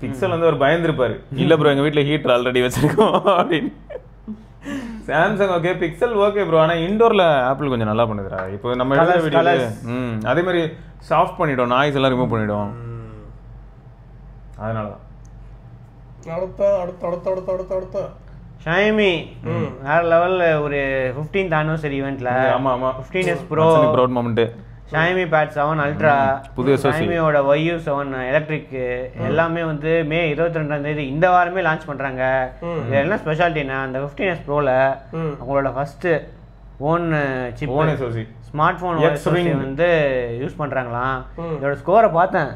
பிக்சல் வந்து ஒரு பயந்துருப்பாரு, இல்ல ப்ரோ எங்க வீட்டுல ஹீட்டர் ஆல்ரெடி வச்சிருக்கோம் அப்படின்னு. Samsung okay, pixel okay bro, ஆனா இன்டோர்ல ஆப்பிள் கொஞ்சம் நல்லா பண்ணுதுடா. இப்போ நம்ம அதே மாதிரி சாஃப்ட் பண்ணிடும், நாய்ஸ் எல்லாம் ரிமூவ் பண்ணிடும். அதனாலதான் அடுத்த ஷாமி வேற லெவல்ல ஒரு 15th anniversary ஈவென்ட்ல 15s pro proud moment, Xiaomi Pad 7 ultra, புதிய ஷாமியோட YU7 எலக்ட்ரிக் எல்லாமே வந்து மே 22ஆம் தேதி இந்த வாரமே லான்ச் பண்றாங்க. இது என்ன ஸ்பெஷாலிட்டினா, அந்த 15s ப்ரோல அவங்களோட first own chip smart phone வந்து யூஸ் பண்றாங்களாம். இதோட ஸ்கோரை பார்த்தேன்,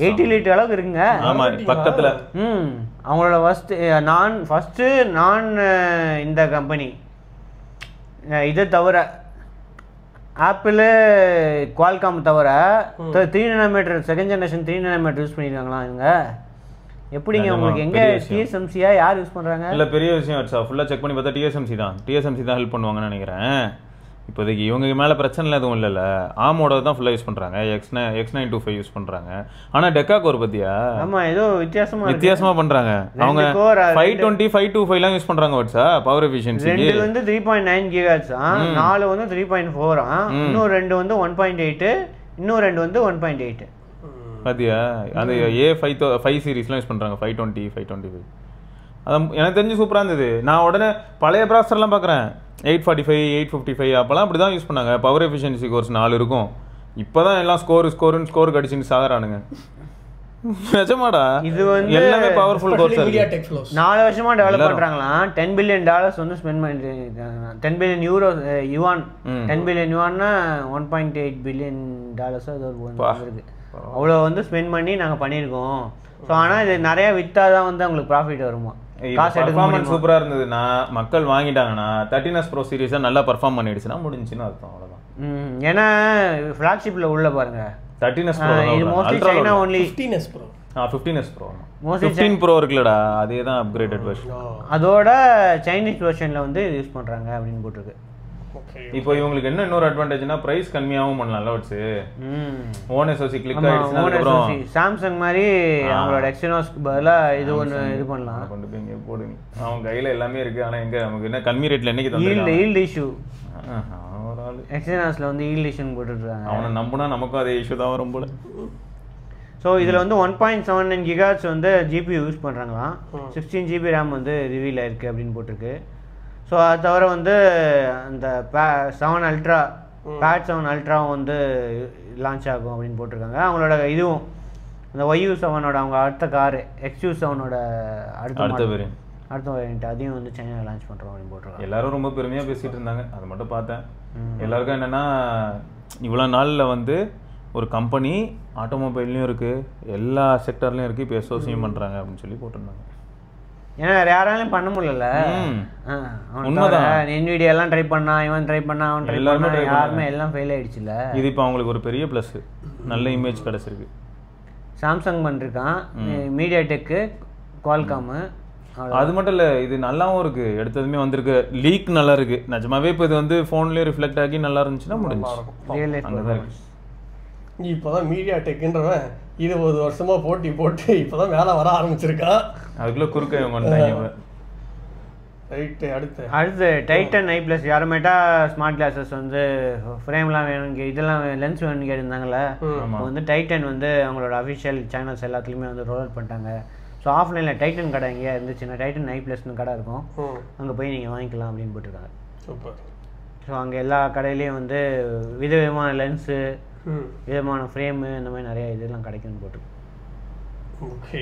80 லிட்டர் அளவுக்கு இருக்குங்க. ஆமா பக்கத்துல. அவங்களோட ஃபர்ஸ்ட் நான் இந்த கம்பெனி இதை தவிர ஆப்பிள் குவால்காம் தவிர 3 nm second generation 3 nm use பண்ணிருக்காங்களா இவங்க? எப்படிங்க உங்களுக்கு எங்க TSMC-யா யார் யூஸ் பண்றாங்க? இல்ல பெரிய விஷயம் வச்சா ஃபுல்லா செக் பண்ணி பார்த்தா TSMC தான் ஹெல்ப் பண்ணுவாங்கன்னு நினைக்கிறேன். இப்போதைக்கு இவங்க மேலே பிரச்சனை எதுவும் இல்லைல்ல, ஆமோட தான் ஃபுல்லாக யூஸ் பண்ணுறாங்க, X925 யூஸ் பண்ணுறாங்க. ஆனால் டெக்கா கோர் பற்றியா? ஆமாம், ஏதோ வித்தியாசமாக பண்ணுறாங்க. அவங்க 520 525லாம் யூஸ் பண்ணுறாங்க. வாட்ஸா பவர் எஃபிஷியன்சி ரெண்டு வந்து 3.9 GHz, 4 வந்து 3.4, இன்னும் 2 வந்து 1.8, இன்னும் 2 வந்து 1.8. பார்த்தியா? அந்த A5 சீரீஸ்லாம் யூஸ் பண்ணுறாங்க, 520 525. அது எனக்கு தெரிஞ்சு சூப்பராக இருந்தது. நான் உடனே பழைய ப்ராசர்லாம் பார்க்குறேன், 845 855 அப்போலாம் அப்படி தான் யூஸ் பண்ணாங்க. பவர் எஃபிஷியன்சி கோர்ஸ் 4 இருக்கும். இப்போ தான் எல்லாம் ஸ்கோர் கடிச்சுன்னு சாகுறானுங்க. நிஜமாடா இது வந்து எல்லாமே பவர்ஃபுல் கோர்ஸ் MediaTek flows 4 வருஷமா டெவலப் பண்றாங்களாம். $10 billion வந்து ஸ்பெண்ட் பண்ணிருக்காங்க. 10 billion யுவான் 10 billion யுவான்னா $1.8 billion ஏதோ இருக்கு. அவ்வளோ வந்து ஸ்பெண்ட் பண்ணி நாங்கள் பண்ணியிருக்கோம். ஸோ ஆனால் இது நிறைய வித்தாதான் வந்து அவங்களுக்கு ப்ராஃபிட் வருமா. காசு பர்ஃபார்மன்ஸ் சூப்பராக இருந்ததுன்னா மக்கள் வாங்கிட்டாங்கன்னா 13s Pro சீரிஸை நல்லா பர்ஃபார்ம் பண்ணிடுச்சுன்னா முடிஞ்சுன்னு அர்த்தம். அவ்வளோதான். ஏன்னா ஃப்ளாக்ஷிப்பில் உள்ள பாருங்க 13s Pro இது mostly China only 15s Pro 15s Pro mostly 15 Pro இருக்குல்லடா அதே தான் அப்கிரேடட் வெர்ஷன். அதோட சைனீஸ் வெர்ஷனில் வந்து யூஸ் பண்ணுறாங்க அப்படின்னு போட்டிருக்கு. இப்போ இவங்களுக்கு என்ன இன்னொரு அட்வான்டேஜ்னா பிரைஸ் கம்மியாகவும் பண்ணலாம்ல. வச்சு ஓன் எஸ்ஓசி கிளிக் ஆயிடுச்சுன்னா அப்புறம் சாம்சங் மாதிரி அவங்களோட எக்ஸினோஸ்க்கு பதிலாக இது ஒன்று இது பண்ணலாம். கொண்டு போய் இங்கே போடுங்க. அவங்க கையில் எல்லாமே இருக்கு. ஆனால் எங்க நமக்கு என்ன கம்மி ரேட்ல என்னைக்கு தந்துருக்காங்க. ஈல்ட் இஷ்யூ ஒரு ஆள் எக்ஸினாஸ்ல வந்து ஈல்ட் இஷ்யூன்னு போட்டுருக்காங்க. அவனை நம்பினா நமக்கும் அதே இஷ்யூ தான் வரும் போல. ஸோ இதில் வந்து 1.79 GHz வந்து ஜிபி யூஸ் பண்ணுறாங்களாம். 16 GB RAM வந்து ரிவீல் ஆயிருக்கு அப்படின்னு போட்டிருக்கு. ஸோ அது தவிர வந்து அந்த 7 Ultra Pad 7 Ultraவும் வந்து லான்ச் ஆகும் அப்படின்னு போட்டிருக்காங்க. அவங்களோட இதுவும் அந்த YU7ஓட அவங்க அடுத்த காரு XU7ஓட அடுத்த வேரியன்ட் அதையும் வந்து சைனா லான்ச் பண்ணுறோம் அப்படின்னு போட்டிருக்காங்க. எல்லாரும் ரொம்ப பெருமையாக பேசிகிட்டு இருந்தாங்க. அதை மட்டும் பார்த்தேன். எல்லாருக்கும் என்னென்னா இவ்வளோ நாளில் வந்து ஒரு கம்பெனி ஆட்டோமொபைல்லையும் இருக்குது, எல்லா செக்டர்லையும் இருக்குது, இப்போ எஸ்ஓசியும் பண்ணுறாங்க அப்படின்னு சொல்லி போட்டிருந்தாங்க. ஏன்னா வேறு யாராலையும் பண்ண முடியல. உண்மைதான். NVIDIA எல்லாம் ட்ரை பண்ணா, இவன் ட்ரை பண்ணா, அவன் ட்ரை பண்ணா, யாருமே எல்லாம் ஃபெயில் ஆயிடுச்சுல. இது இப்போ அவங்களுக்கு ஒரு பெரிய ப்ளஸ், நல்ல இமேஜ் கிடச்சிருக்கு. சாம்சங் பண்ணிருக்கான், MediaTek, Qualcomm. அது மட்டும் இல்லை, இது நல்லாவும் இருக்குது. எடுத்ததுமே வந்திருக்கு, லீக் நல்லா இருக்குது. நிஜமாவே இப்போ இது வந்து ஃபோன்லேயே ரிஃப்ளெக்ட் ஆகி நல்லா இருந்துச்சுன்னா முடிஞ்சு. அங்கே தான் இருக்குது. இப்போதான் MediaTekன்றவன் 20 வருஷமா போட்டு இப்போதான் வேலை வர ஆரம்பிச்சிருக்கான். அதுக்குள்ளே குறுக்க கொண்டாங்க. ரைட்டு. அடுத்து டைட்டன் I+ யாருமேட்டா ஸ்மார்ட் கிளாஸஸ் வந்து ஃப்ரேம்லாம் வேணும், இதெல்லாம் லென்ஸ் வேணும்னு கேட்டிருந்தாங்களே. இப்போ வந்து டைட்டன் வந்து அவங்களோட அஃபிஷியல் சேனல்ஸ் எல்லாத்துலேயுமே வந்து ரோல் அவுட் பண்ணிட்டாங்க. ஸோ ஆஃப்லைனில் டைட்டன் கடை எங்கேயா இருந்துச்சுன்னா டைட்டன் I+ன்னு கடை இருக்கும், அங்கே போய் நீங்கள் வாங்கிக்கலாம் அப்படின்னு போட்டிருக்காங்க. சூப்பர். ஸோ அங்கே எல்லா கடையிலையும் வந்து விதவிதமான லென்ஸு, விதமான ஃப்ரேமு, இந்த மாதிரி நிறைய இதெல்லாம் கிடைக்கும்னு போட்டிருக்கு. ஓகே,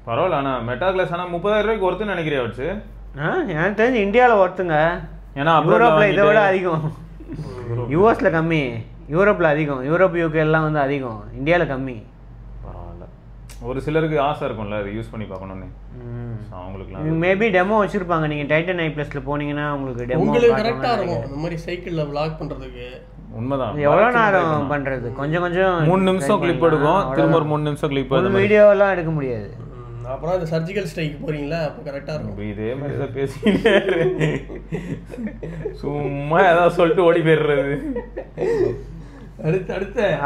பரவாயில்ல. ஆனால் மெட்டா கிளாஸ் ஆனால் 30,000 ரூபாய்க்கு ஒருத்தர் நினைக்கிறேன் வச்சு. எனக்கு தெரிஞ்சு இந்தியாவில் ஒருத்துங்க, ஏன்னா யூரோப்பில் இதை விட அதிகம். யூஎஸில் கம்மி, யூரோப்பில் அதிகம். யூரோப் UK எல்லாம் வந்து அதிகம், இந்தியாவில் கம்மி. பரவாயில்ல. ஒரு சிலருக்கு ஆசை இருக்கும்ல அது யூஸ் பண்ணி பார்க்கணுன்னு. அவங்களுக்கு மேபி டெமோ வச்சுருப்பாங்க. நீங்கள் டைட்டன் I+ல போனீங்கன்னா உங்களுக்கு டெமோ கரெக்டாக இருக்கும். இந்த மாதிரி சைக்கிளில் விளாக் பண்ணுறதுக்கு உண்மைதான். எவ்வளோ நேரம் பண்ணுறது? கொஞ்சம் 3 நிமிஷம் கிளிப் எடுக்கும், திரும்ப ஒரு 3 நிமிஷம் கிளிப். வீடியோலாம் எடுக்க முடியாது. அப்புறம் இந்த சர்ஜிக்கல் ஸ்ட்ரைக் போறீங்களா, அப்போ கரெக்டாக இருக்கும். இதே மாதிரி தான் பேசிக்கிட்டே சும்மா ஏதாவது சொல்லிட்டு ஓடி போயிடுறது.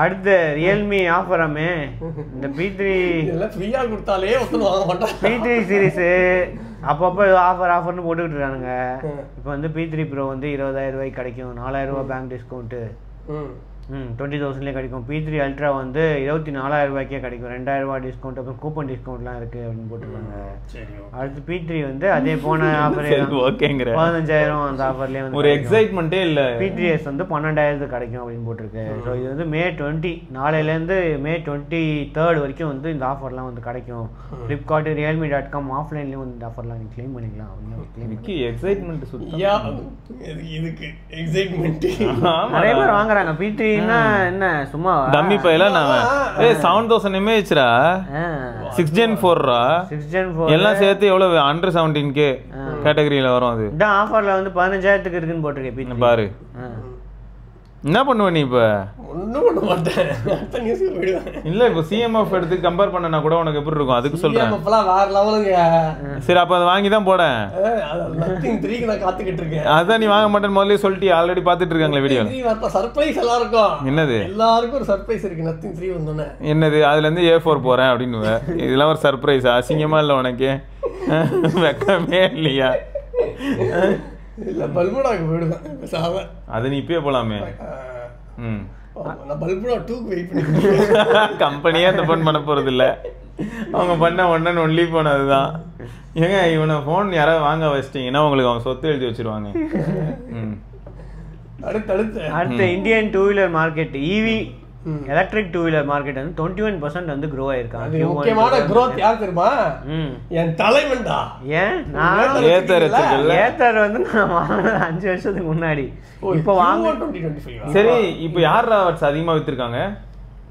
அடுத்து ரியல்மி ஆஃபராமே இந்த P3 எல்லாம் ஃப்ரீயா கொடுத்தாலே ஒருத்தர் வாங்க மாட்டாங்க. P3 சீரிஸு அப்பப்போ ஆஃபர்னு போட்டுக்கிட்டு இருக்கானுங்க. இப்போ வந்து P3 Pro வந்து 20,000 ரூபாய்க்கு கிடைக்கும், 4,000 ரூபாய் பேங்க் டிஸ்கவுண்ட்டு, 20,000லேயே கிடைக்கும். P3 Ultra வந்து 24,000 ரூபாய்க்கே கிடைக்கும், 2,000 ரூபாய் டிஸ்கவுண்ட், அப்புறம் கூப்பன் டிஸ்கவுண்ட்லாம் இருக்குது அப்படின்னு போட்டுருக்காங்க. அடுத்து P3 வந்து அதே போன ஆஃபரே ஓகேங்கிற 15,000 அந்த ஆஃபர்லேயே வந்து ஒரு எக்ஸைட்மெண்ட்டே இல்லை. P3s வந்து 12,000 கிடைக்கும் அப்படின்னு போட்டிருக்கு. ஸோ இது வந்து May 20 நாளையிலேருந்து May 23 வரைக்கும் வந்து இந்த ஆஃபர்லாம் வந்து கிடைக்கும். ஃப்ளிப்கார்ட், realme.com ஆஃப்லைன்லேயும் வந்து இந்த ஆஃபர்லாம் நீங்கள் க்ளைம் பண்ணிக்கலாம் அப்படின்னு. எக்ஸைட்மெண்ட் சுத்தம் இதுக்கு எக்ஸைட்மெண்ட் நிறைய பேர் வாங்குறாங்க. P3 என்ன சும்மா டம்மி பையல நான் 7,000 mAhடா, 6 Gen 4 எல்லாம் சேர்த்து எவ்வளவு? 117K கேட்டகரியில வரும். அது இந்த ஆஃபர்ல வந்து 15,000க்கு இருக்குன்னு போட்டுருக்கேன் பாரு. என்ன பண்ணுவ நீ? இப்ப ஒன்றும் பண்ண மாட்டேன், இல்ல இப்போ CMF எடுத்து கம்பேர் பண்ணனா கூட உனக்கு எப்படி இருக்கும் அதுக்கு சொல்றேன். வேற லெவலுங்க. சரி, அப்ப அதை வாங்கி தான் போட. நத்திங் 3க்கு நான் காத்துக்கிட்டு இருக்கேன். அதான் நீ வாங்க மாட்டேன்னு முதல்ல சொல்லிட்டு ஆல்ரெடி பாத்துட்டு இருக்காங்களே வீடியோ. சர்ப்ரைஸ் எல்லாருக்கும். என்னது? எல்லாருக்கும் ஒரு சர்ப்ரைஸ் இருக்கு. நத்திங் 3 வந்தோனே என்னது? அதுல இருந்து A4 போறேன் அப்படின்னு. இதெல்லாம் ஒரு சர்ப்ரைஸ். அசிங்கமா இல்ல உனக்கு? வெக்கமே இல்லையா? இல்ல பல்புடாக்கு போயிடுவேன். அது நீ இப்பயே போலாமே. நான் பல்புடா 2க்கு வெயிட் பண்ணிருக்கேன். கம்பெனியே அந்த ஃபோன் பண்ண போறது இல்ல, அவங்க பண்ண ஒன்னு ஒன்லி ஃபோன். அதுதான் ஏங்க இவனை ஃபோன் யாராவது வாங்க வச்சிட்டீங்கன்னா உங்களுக்கு அவங்க சொத்து எழுதி வச்சிருவாங்க. அடுத்து Indian 2 wheeler market EV electric two wheeler market வந்து 21% வந்து க்ரோ ஆயிருக்காங்க. முக்கியமான growth யார் தெரியுமா? என் தலைவன்டா. ஏன் நான் ஏத்தர் வந்து நான் வாங்கினது 5 வருஷத்துக்கு முன்னாடி. இப்போ வாங்க 2025. சரி இப்போ யார் அதிகமா வித்திருக்காங்க?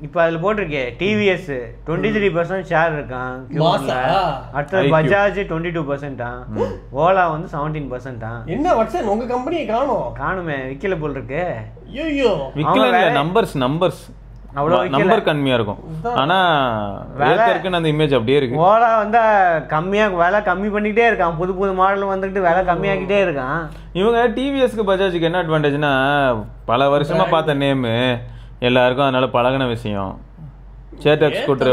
இப்போ அதில் போட்டிருக்கே டிவிஎஸ் 23% ஷேர் இருக்கான் Q1ல. அடுத்தது பஜாஜ் 22%. ஓலா வந்து 17%. என்ன வட்சன் உங்க கம்பெனியை காணுமே விக்கல போல் இருக்கு. ஐயோ விக்கல நம்பர்ஸ் அவ்வளோ நம்பர் கம்மியா இருக்கும். ஆனா ஏத்தருக்கு அந்த இமேஜ் அப்படியே இருக்கு. ஓலா வந்து விலை கம்மி பண்ணிக்கிட்டே இருக்கான். புது மாடல் வந்துட்டு விலை கம்மியாக்கிட்டே இருக்கான். இவங்க டிவிஎஸ்க்கு பஜாஜுக்கு என்ன அட்வான்டேஜ்னா பல வருஷமா பார்த்த நேமு எல்லாருக்கும் அதனால பழகின விஷயம். சேட்டர் ஸ்கூட்டர்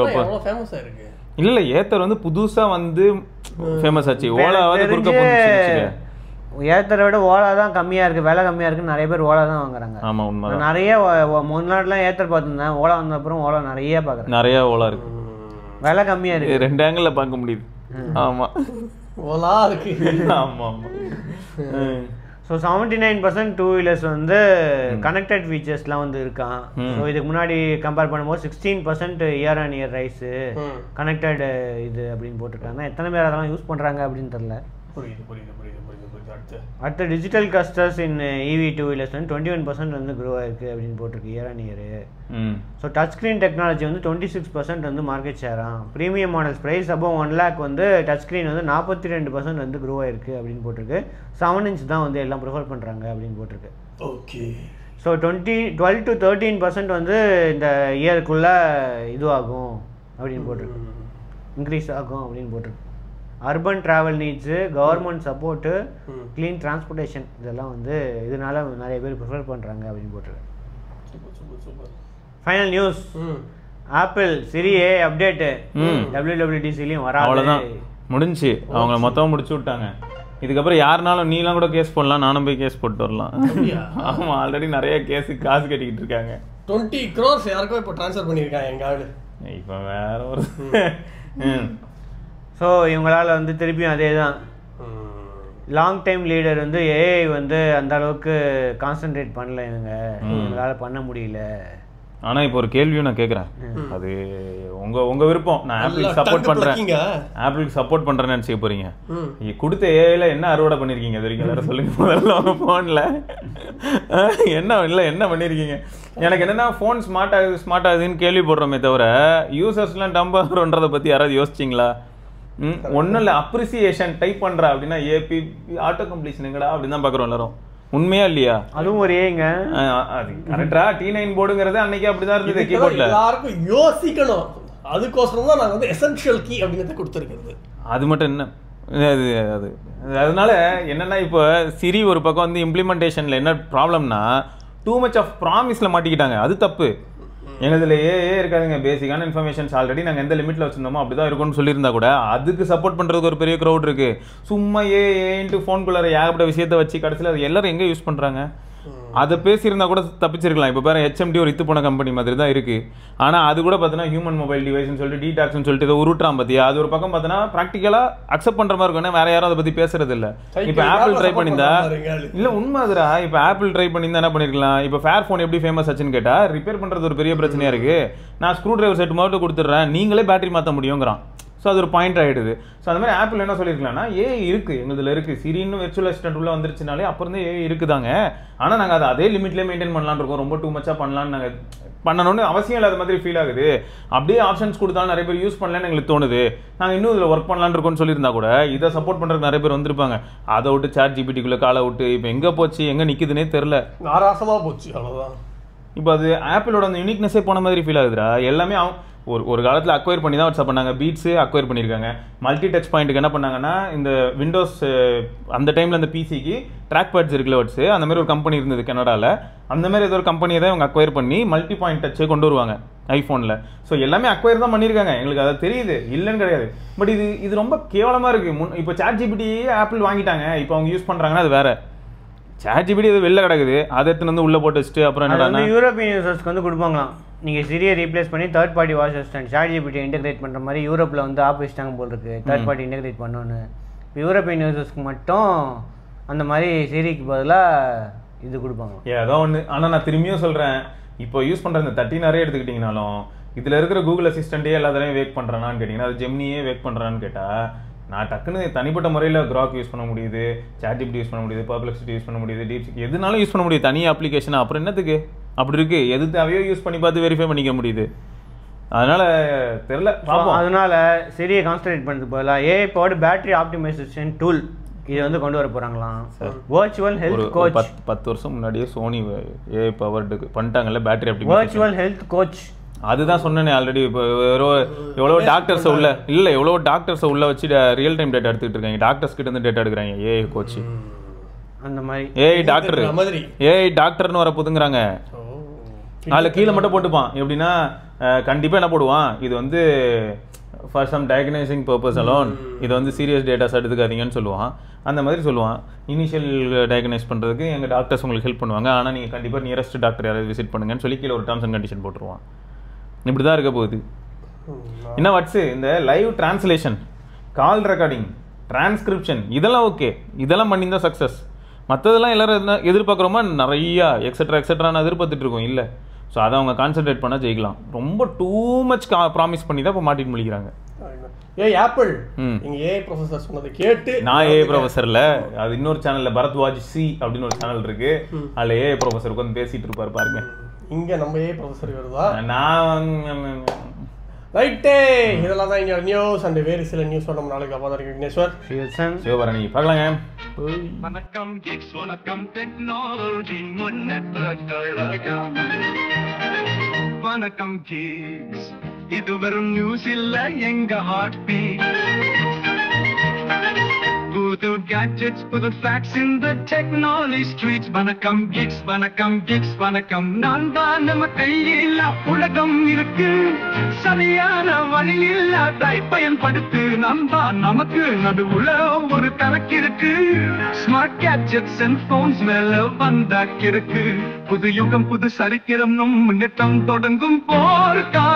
இல்ல ஏத்தர் வந்து புதுசா வந்து ஃபேமஸ் ஆச்சு. ஓலாவது குறுக்க போச்சு. ஏத்தரை விட ஓலா தான் கம்மியா இருக்கு, விலை கம்மியா இருக்கு. நிறைய பேர் ஓலா தான் வாங்குறாங்க. ஆமா உண்மை. நிறைய முன்னாடிலாம் ஏத்தர் பார்த்துருந்தேன். ஓலா வந்த அப்புறம் ஓலா நிறைய பாக்குறேன். நிறைய ஓலா இருக்கு, விலை கம்மியா இருக்கு. 2 ஆங்கிள் பார்க்க முடியுது. ஆமா ஓலா இருக்கு. ஆமா ஆமா. ஸோ 79% டூ வீலர்ஸ் வந்து கனெக்டட் ஃபீச்சர்ஸ்லாம் வந்து இருக்கான். ஸோ இதுக்கு முன்னாடி கம்பேர் பண்ணும்போது 16% year on year rice connected இது அப்படின்னு போட்டிருக்காங்க. எத்தனை பேர் அதெல்லாம் யூஸ் பண்ணுறாங்க அப்படின்னு தெரில. அடுத்த digital customers in EV two wheelers வந்து 21% வந்து க்ரோ ஆயிருக்கு அப்படின்னு போட்டிருக்கு year on year. So touch screen technology வந்து 26% வந்து மார்க்கெட் ஷேராக. Premium models price above 1 lakh வந்து டச் ஸ்க்ரீன் வந்து 42% வந்து க்ரோ ஆயிருக்கு அப்படின்னு போட்டிருக்கு. 7 inch தான் வந்து எல்லாம் ப்ரிஃபர் பண்ணுறாங்க அப்படின்னு போட்டிருக்கு. ஓகே. ஸோ 12 to 13% வந்து இந்த இயருக்குள்ளே இதுவாகும் அப்படின்னு போட்டிருக்கு, இன்க்ரீஸ் ஆகும் அப்படின்னு போட்டிருக்கு. Urban travel needs, government support, clean transportation இதெல்லாம் வந்து இதனால நிறைய பேர் ப்ரிஃபர் பண்ணுறாங்க அப்படின்னு போட்டிருக்கு. ஃபைனல் நியூஸ், ஆப்பிள் சிரி ஏ அப்டேட்டு WWDCலையும் வர அவ்வளோதான் முடிஞ்சு. அவங்க மொத்தமாக முடிச்சு விட்டாங்க. இதுக்கப்புறம் யாருனாலும் நீலாம் கூட கேஸ் போடலாம், நானும் போய் கேஸ் போட்டு வரலாம். ஆமாம், ஆல்ரெடி நிறைய கேஸுக்கு காசு கட்டிக்கிட்டு இருக்காங்க. 20 crores யாருக்கும் இப்போ ட்ரான்ஸ்ஃபர் பண்ணியிருக்காங்க எங்கள் ஆளு. இப்போ வேற ஒரு ஸோ இவங்களால் வந்து திருப்பியும் அதே தான். லாங் டைம் லீடர் வந்து ஏஐ வந்து அந்த அளவுக்கு கான்சென்ட்ரேட் பண்ணல, இவங்களால் பண்ண முடியல. ஆனால் இப்போ ஒரு கேள்வியும் நான் கேட்குறேன், அது உங்கள் விருப்பம். நான் ஆப்பிளுக்கு சப்போர்ட் பண்ணுறேன், ஆப்பிளுக்கு சப்போர்ட் பண்ணுறேன்னு நினச்சிக்க போகிறீங்க. கொடுத்த ஏஐல என்ன அறுவடை பண்ணியிருக்கீங்க இது வரைக்கும் எல்லாரும் சொல்லுங்க. முதல்ல உங்கள் ஃபோனில் என்ன பண்ணியிருக்கீங்க? எனக்கு என்னென்னா ஃபோன் ஸ்மார்ட் ஆகுதுன்னு கேள்விப்படுறோமே தவிர யூசர்ஸ்லாம் டம்பர்ன்றதை பற்றி யாராவது யோசிச்சிங்களா? ஒன்றும் இல்லை, அப்ரிசியேஷன் டைப் பண்ணுறா அப்படின்னா ஏபி ஆட்டோ கம்ப்ளீஷன் எங்கடா அப்படின்னு தான் பார்க்குறோம் எல்லாரும். உண்மையா இல்லையா? அதுவும் ஒரு ஏங்க, அது கரெக்டா. T9 போர்டுங்கிறது அன்னைக்கு அப்படிதான் இருந்தது கீபோர்ட்ல. எல்லாருக்கும் யோசிக்கணும், அதுக்கோசரம் தான் நாங்கள் வந்து எசென்ஷியல் கீ அப்படிங்கிறத கொடுத்துருக்கிறது. அது மட்டும் என்ன அது அதனால என்னன்னா இப்போ சிரி ஒரு பக்கம் வந்து இம்ப்ளிமெண்டேஷன்ல என்ன ப்ராப்ளம்னா டூ மச் ஆஃப் ப்ராமிஸ்ல மாட்டிக்கிட்டாங்க. அது தப்பு. எங்களதுல இருக்காதுங்க, பேசிக்கான இன்ஃபர்மேஷன்ஸ் ஆல்ரெடி நாங்கள் எந்த லிமிட்ல வச்சிருந்தோமோ அப்படிதான் இருக்கும்னு சொல்லியிருந்தா கூட அதுக்கு சப்போர்ட் பண்றதுக்கு ஒரு பெரிய க்ரௌட் இருக்கு. சும்மா ஏன்ட்டு ஃபோனுக்குள்ளார ஏகப்பட்ட விஷயத்தை வச்சு கடைசியில் அது எல்லாரும் எங்கே யூஸ் பண்றாங்க. அதை பேசியிருந்தா கூட தப்பிச்சிருக்கலாம். இப்போ பாரு HMD ஒரு இத்து போன கம்பெனி மாதிரி தான் இருக்கு. ஆனால் அது கூட பார்த்தீங்கன்னா ஹியூமன் மொபைல் டிவைஸ்னு சொல்லிட்டு டீடாக்ஸ்னு சொல்லிட்டு இதை உருட்டான் பார்த்தியா. அது ஒரு பக்கம் பார்த்தீங்கன்னா ப்ராக்டிக்கலாக அக்செப்ட் பண்ணுற மாதிரி இருக்கும். வேற யாரும் அதை பற்றி பேசுறது இல்லை. இப்போ ஆப்பிள் ட்ரை பண்ணியிருந்தா இல்லை உண்மை அதுரா. இப்போ ஆப்பிள் ட்ரை பண்ணியிருந்தா என்ன பண்ணிருக்கலாம்? இப்போ ஃபேர் ஃபோன் எப்படி ஃபேமஸ் ஆச்சுன்னு கேட்டால் ரிப்பேர் பண்ணுறது ஒரு பெரிய பிரச்சனையா இருக்கு. நான் ஸ்க்ரூ டிரைவர் செட் மட்டும் கொடுத்துட்றேன், நீங்களே பேட்டரி மாற்ற முடியுங்கிறான். ஸோ அது ஒரு பாயிண்ட் ஆகிடுது. ஸோ அந்த மாதிரி ஆப்பிள் என்ன சொல்லியிருக்கலாம்னா ஏஐ இருக்குது எங்களுதில் இருக்குது, சிரின்னு வெர்ச்சுவல் அசிஸ்டன்ட் உள்ள வந்துருச்சுனாலே அப்புறம் தான் ஏஐ இருக்குதாங்க. ஆனால் நாங்கள் அதை அதே லிமிட்லேயே மெயின்டைன் பண்ணலான்னு இருக்கோம். ரொம்ப டூ மச்சாக பண்ணலான்னு நாங்கள் பண்ணணும்னு அவசியம் இல்லாத மாதிரி ஃபீல் ஆகுது. அப்படியே ஆப்ஷன்ஸ் கொடுத்தாலும் நிறைய பேர் யூஸ் பண்ணலன்னு எங்களுக்கு தோணுது. நாங்கள் இன்னும் இதில் ஒர்க் பண்ணலான்னு இருக்கோம்னு சொல்லியிருந்தா கூட இதை சப்போர்ட் பண்ணுறதுக்கு நிறைய பேர் வந்திருப்பாங்க. அதை விட்டு ChatGPTக்குள்ளே காலை விட்டு இப்போ எங்கே போச்சு எங்கே நிற்குதுன்னே தெரில, நாராசமாக போச்சு அவ்வளோதான். இப்போ அது ஆப்பிளோட அந்த யூனிக்னஸே போன மாதிரி ஃபீல் ஆகுதுடா. எல்லாமே ஒரு காலத்தில் அக்வயர் பண்ணி தான் வாட்ஸ்அப் பண்ணாங்க. பீட்ஸு அக்வயர் பண்ணியிருக்காங்க. மல்டி டச் பாயிண்ட்டுக்கு என்ன பண்ணாங்கன்னா இந்த விண்டோஸ் அந்த டைமில் அந்த பிசிக்கு ட்ராக் பேட்ஸ் இருக்குல்ல வாட்ஸு, அந்த மாதிரி ஒரு கம்பெனி இருந்தது கனடாவில். அந்த மாதிரி ஏதோ ஒரு கம்பெனியை தான் இவங்க அக்வயர் பண்ணி மல்டி பாயிண்ட் டச்சை கொண்டு வருவாங்க ஐஃபோனில். ஸோ எல்லாமே அக்வயர் தான் பண்ணியிருக்காங்க, எங்களுக்கு அதை தெரியுது, இல்லைன்னு கிடையாது. பட் இது ரொம்ப கேவலமாக இருக்குது. இப்போ ChatGPT ஆப்பிள் வாங்கிட்டாங்க, இப்போ அவங்க யூஸ் பண்ணுறாங்கன்னா அது வேற. ChatGPT இது வெளில கிடக்குது, அதை எடுத்துன்னு வந்து உள்ளே போட்டு வச்சுட்டு அப்புறம் என்ன யூரோப்பியன் யூசர்ஸ்க்கு வந்து கொடுப்பாங்களாம். நீங்கள் சிரியை ரீப்ளேஸ் பண்ணி third party voice assistant ChatGPT integrate பண்ணுற மாதிரி யூரோப்பில் வந்து ஆப் வச்சுட்டாங்க போல் இருக்குது, தேர்ட் பார்ட்டி இன்டெகிரேட் பண்ணோன்னு. இப்போ யூரோப்பியன் யூசர்ஸ்க்கு மட்டும் அந்த மாதிரி சிரிக்கு பதிலாக இது கொடுப்பாங்க ஏதோ ஒன்று. ஆனால் நான் திரும்பியும் சொல்கிறேன், இப்போ யூஸ் பண்ற இந்த 13R எடுத்துக்கிட்டீங்கனாலும் இதுல இருக்கிற கூகுள் அசிஸ்டன்டே எல்லாத்தையும் வேக் பண்றானான்னு கேட்டீங்கன்னா அது ஜெமினியே வேக் பண்றான்னு கேட்டா நான் டக்குன்னு தனிப்பட்ட முறையில் கிராக் யூஸ் பண்ண முடியுது, சாட்ஜிபிடி யூஸ் பண்ண முடியுது, பர்ப்ளெக்சிட்டி யூஸ் பண்ண முடியுது, டீப்சீக் எதுனாலும் யூஸ் பண்ண முடியுது தனி அப்ளிகேஷன். அப்புறம் என்னத்துக்கு அப்படி இருக்கு? எது தேவையோ யூஸ் பண்ணி பார்த்து வெரிஃபை பண்ணிக்க முடியுது. அதனால தெரியல. அதனால சரியை கான்சன்ட்ரேட் பண்ணுறது பதிலாக AI powered battery optimisation tool இது வந்து கொண்டு வர போறாங்களாம். வர்ச்சுவல் ஹெல்த் கோச் 10 வருஷம் முன்னாடியே சோனி ஏஐ பவர்டு பண்ணிட்டாங்கல்ல battery optimisation. Virtual health coach அதுதான் சொன்னேனே ஆல்ரெடி. இப்போ எவ்வளோ டாக்டர்ஸை உள்ள வச்சு ரியல் டைம் டேட்டா எடுத்துக்கிட்டு இருக்காங்க. டாக்டர்ஸ் கிட்ட இருந்து டேட்டா எடுக்கிறாங்க ஏஐ கோச். அந்த மாதிரி ஏஐ டாக்டர்னு வர புதுங்கிறாங்க. அதில் கீழே மட்டும் போட்டுப்பான். எப்படின்னா கண்டிப்பாக என்ன போடுவான், இது வந்து ஃபார் சம் டயக்னைசிங் பர்பஸ் அலோன், இது வந்து சீரியஸ் டேட்டாஸ் எடுத்துக்காதீங்கன்னு சொல்லுவான். அந்த மாதிரி சொல்லுவான். இனிஷியல் டயக்னைஸ் பண்ணுறதுக்கு எங்கள் டாக்டர்ஸ் உங்களுக்கு ஹெல்ப் பண்ணுவாங்க, ஆனால் நீங்கள் கண்டிப்பாக நியரஸ்ட் டாக்டர் யாராவது விசிட் பண்ணுங்கன்னு சொல்லி கீழே ஒரு டேர்ம்ஸ் அண்ட் கண்டிஷன் போட்டுருவான். இப்படி தான் இருக்க போகுது. என்ன வாட்ஸு இந்த லைவ் டிரான்ஸ்லேஷன், கால் ரெக்கார்டிங், டிரான்ஸ்கிரிப்ஷன் இதெல்லாம் ஓகே, இதெல்லாம் பண்ணியிருந்தா சக்ஸஸ். மற்றதெல்லாம் எல்லாரும் என்ன எதிர்பார்க்குறோமா, நிறையா எக்ஸட்ரான்னு எதிர்பார்த்துட்டு இருக்கோம். இல்லை, ஸோ அதை அவங்க கான்சென்ட்ரேட் பண்ணால் ஜெயிக்கலாம். ரொம்ப டூ மச் ப்ராமிஸ் பண்ணி தான் இப்போ மாட்டிட்டு முடிக்கிறாங்க. ஆப்பிள் ஏஐ ப்ரொஃபசர் சொன்னதை கேட்டு நான் ஏஐ ப்ரொஃபசர்ல அது இன்னொரு சேனல்ல பரத்வாஜ் சி அப்படின்னு ஒரு சேனல் இருக்கு, அதில் ஏஐ ப்ரொஃபசர் உட்காந்து பேசிட்டு இருப்பாரு பாருங்க. இங்க நம்ம ஏஐ ப்ரொஃபசர் வருதா? நான் ரைட்டே. இதெல்லாம் தான் இங்க நியூஸ் அண்ட் வேறு சில நியூஸ் நம்ம நாளைக்கு அப்பா தான் விக்னேஸ்வர் சிவபரணி பார்க்கலாங்க. வணக்கம் கிட்ஸ், வணக்கம் டெக்னாலஜி வணக்கம் கிட்ஸ், இது வெறும் நியூஸ் இல்ல எங்க ஹார்ட் பீட். புது gadgets, புது facts in the technology streets. வணக்கம் கிட்ஸ், வணக்கம் கிட்ஸ், வணக்கம். நான் தான் நம்ம கையில் உலகம் இருக்கு, சரியான வழியில் அதை பயன்படுத்து. நாம் தான் நமக்கு நடுவுல ஒரு கணக்கு இருக்கு. ஸ்மார்ட் கேட்ஜெட்ஸ் அண்ட் போன்ஸ் மேல வந்தாக்கு இருக்கு. புது யுகம் புது சரித்திரம், முன்னேற்றம் தொடங்கும் போர்க்கா